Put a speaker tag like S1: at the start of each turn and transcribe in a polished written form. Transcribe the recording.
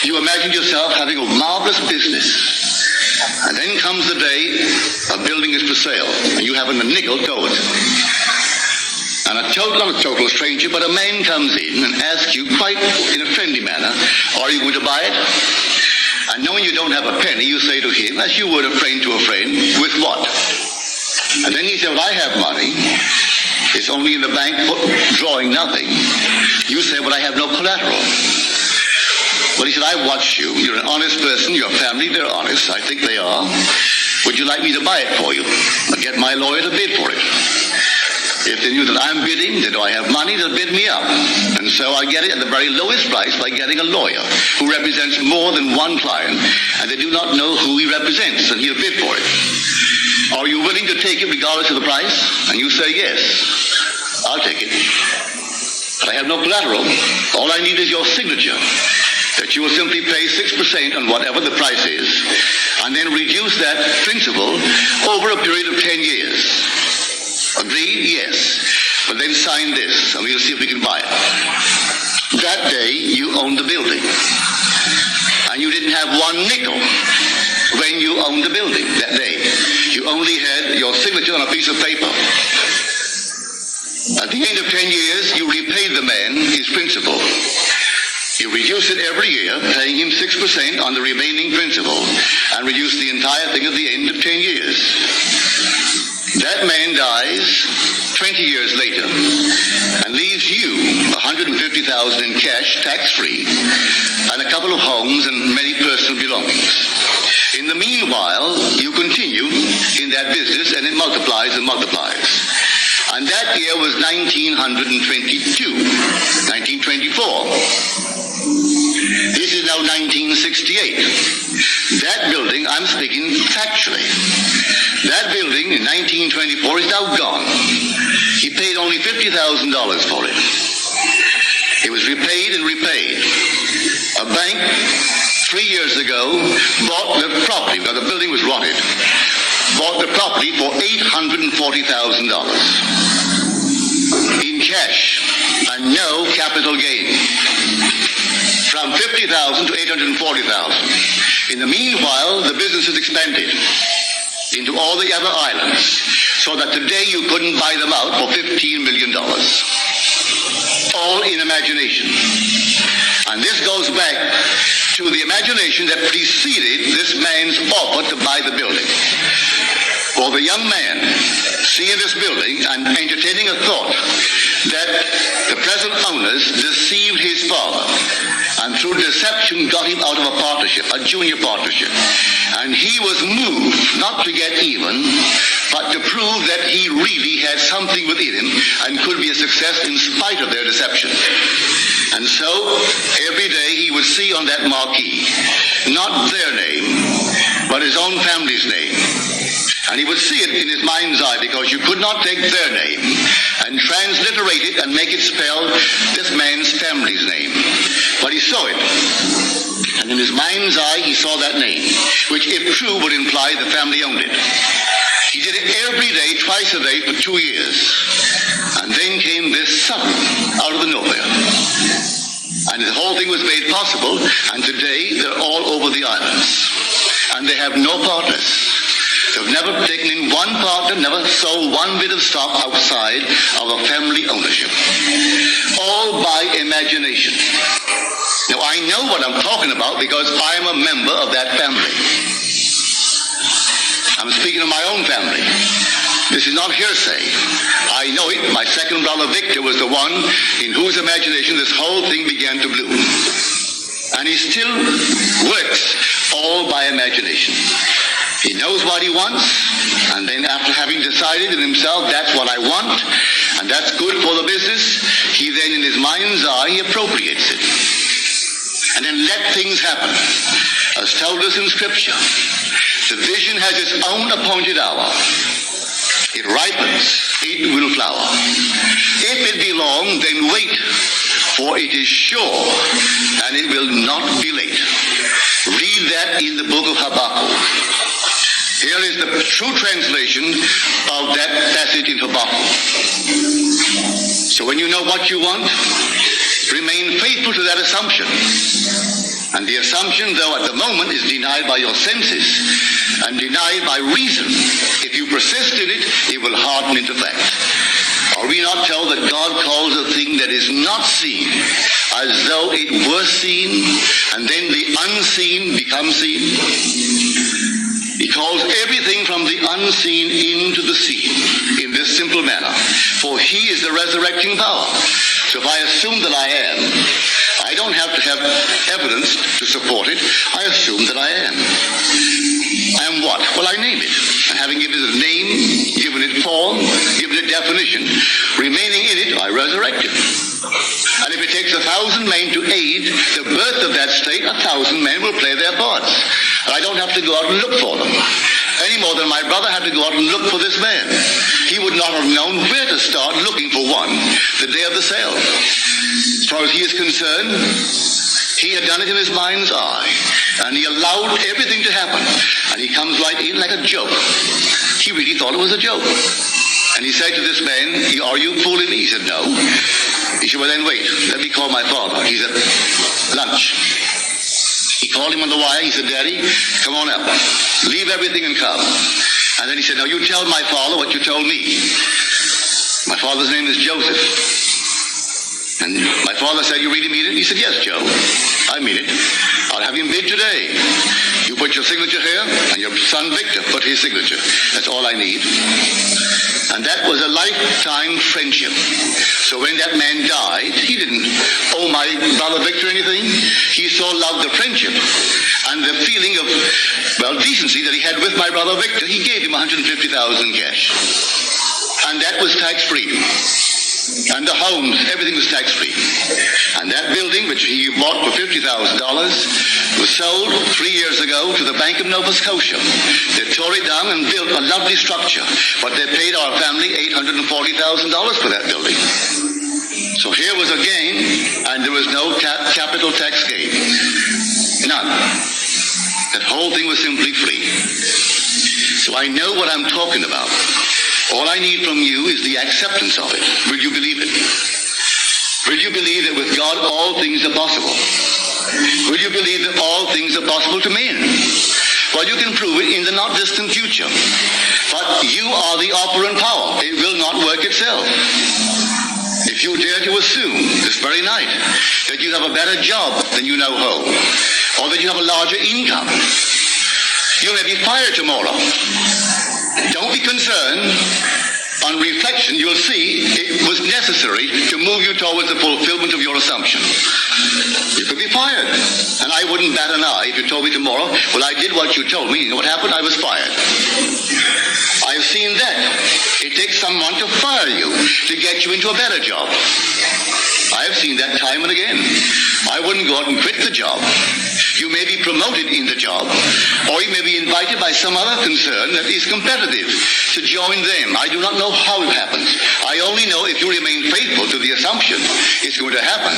S1: You imagine yourself having a marvelous business. And then comes the day a building is for sale, and you haven't a nickel towards it. And not a total stranger, but a man comes in and asks you quite in a friendly manner, are you going to buy it? And knowing you don't have a penny, you say to him, as you would a friend to a friend, with what? And then he said, well, I have money. It's only in the bank drawing nothing. You say, well, I have no collateral. Well, he said, I watched you. You're an honest person. Your family, they're honest. I think they are. Would you like me to buy it for you? I'll get my lawyer to bid for it. If they knew that I'm bidding, that I have money, they'll bid me up. And so I get it at the very lowest price by getting a lawyer who represents more than one client, and they do not know who he represents, and he'll bid for it. Are you willing to take it regardless of the price? And you say, yes, I'll take it. But I have no collateral. All I need is your signature, that you will simply pay 6% on whatever the price is, and then reduce that principal over a period of 10 years. Agreed? Yes. But then sign this, and we'll see if we can buy it. That day, you owned the building. And you didn't have one nickel when you owned the building that day. You only had your signature on a piece of paper. At the end of 10 years, you repaid the man his principal. You reduce it every year, paying him 6% on the remaining principal, and reduce the entire thing at the end of 10 years. That man dies 20 years later and leaves you $150,000 in cash, tax-free, and a couple of homes and many personal belongings. In the meanwhile, you continue in that business, and it multiplies and multiplies. And that year was 1922, 1924. This is now 1968. That building, I'm speaking factually. That building in 1924 is now gone. He paid only $50,000 for it. It was repaid and repaid. A bank 3 years ago bought the property, well, the building was rotted, bought the property for $840,000 in cash and no capital gain. From $50,000 to $840,000. In the meanwhile, the business has expanded into all the other islands, so that today you couldn't buy them out for $15 million. All in imagination. And this goes back to the imagination that preceded this man's offer to buy the building. For the young man seeing this building and entertaining a thought that the present owners deceived his father, and through deception got him out of a partnership, a junior partnership. And he was moved not to get even, but to prove that he really had something within him and could be a success in spite of their deception. And so every day he would see on that marquee not their name, but his own family's name. And he would see it in his mind's eye, because you could not take their name and transliterate it and make it spell this man's family's name. But he saw it. And in his mind's eye, he saw that name, which, if true, would imply the family owned it. He did it every day, twice a day, for 2 years. And then came this sudden, out of the nowhere. And the whole thing was made possible, and today they're all over the islands. And they have no partners. They've never taken in one partner, never sold one bit of stock outside of a family ownership. All by imagination. Now, I know what I'm talking about because I'm a member of that family. I'm speaking of my own family. This is not hearsay. I know it. My second brother, Victor, was the one in whose imagination this whole thing began to bloom. And he still works all by imagination. He knows what he wants, and then after having decided in himself, that's what I want, and that's good for the business, he then in his mind's eye, he appropriates it. And then let things happen. As told us in Scripture, the vision has its own appointed hour. It ripens, it will flower. If it be long, then wait, for it is sure, and it will not be late. Read that in the book of Habakkuk. Here is the true translation of that passage in Habakkuk. So when you know what you want, remain faithful to that assumption. And the assumption, though at the moment is denied by your senses and denied by reason, if you persist in it, it will harden into fact. Are we not told that God calls a thing that is not seen as though it were seen, and then the unseen becomes seen? He calls everything from the unseen into the seen in this simple manner, for he is the resurrecting power. So if I assume that I am, I don't have to have evidence to support it. I assume that I am. I am what? Well, I name it. And having given it a name, given it form, given it definition, remaining in it, I resurrect it. And if it takes 1,000 men to aid the birth of that state, 1,000 men will play their parts. And I don't have to go out and look for them, any more than my brother had to go out and look for this man. He would not have known where to start looking for one the day of the sale. As far as he is concerned, he had done it in his mind's eye, and he allowed everything to happen. And he comes right in like a joke. He really thought it was a joke. And he said to this man, "Are you fooling me?" He said, "No." He said, "Well, then wait. Let me call my father. He's at lunch." He called him on the wire. He said, "Daddy, come on up. Leave everything and come." And then he said, "Now you tell my father what you told me." My father's name is Joseph. And my father said, "You really mean it?" He said, "Yes, Joe, I mean it. I'll have him bid today. You put your signature here, and your son Victor put his signature. That's all I need." And that was a lifetime friendship. So when that man died, he didn't owe my brother Victor anything. He so loved the friendship and the feeling of, well, decency that he had with my brother Victor, he gave him $150,000 cash. And that was tax-free. And the homes, everything was tax-free. And that building, which he bought for $50,000, was sold 3 years ago to the Bank of Nova Scotia. They tore it down and built a lovely structure, but they paid our family $840,000 for that building. So here was a gain, and there was no capital tax gain. None. That whole thing was simply free. So I know what I'm talking about. All I need from you is the acceptance of it. Will you believe it? Will you believe that with God all things are possible? Will you believe that all things are possible to men? Well, you can prove it in the not distant future. But you are the operant power. It will not work itself. If you dare to assume this very night that you have a better job than you now hold, or that you have a larger income, you may be fired tomorrow. Don't be concerned. On reflection, you'll see it was necessary to move you towards the fulfillment of your assumption. You could be fired. And I wouldn't bat an eye if you told me tomorrow, "Well, I did what you told me. You know what happened? I was fired." I've seen that. It takes someone to fire you to get you into a better job. I've seen that time and again. I wouldn't go out and quit the job. You may be promoted in the job, or you may be invited by some other concern that is competitive to join them. I do not know how it happens. I only know if you remain faithful to the assumption, it's going to happen.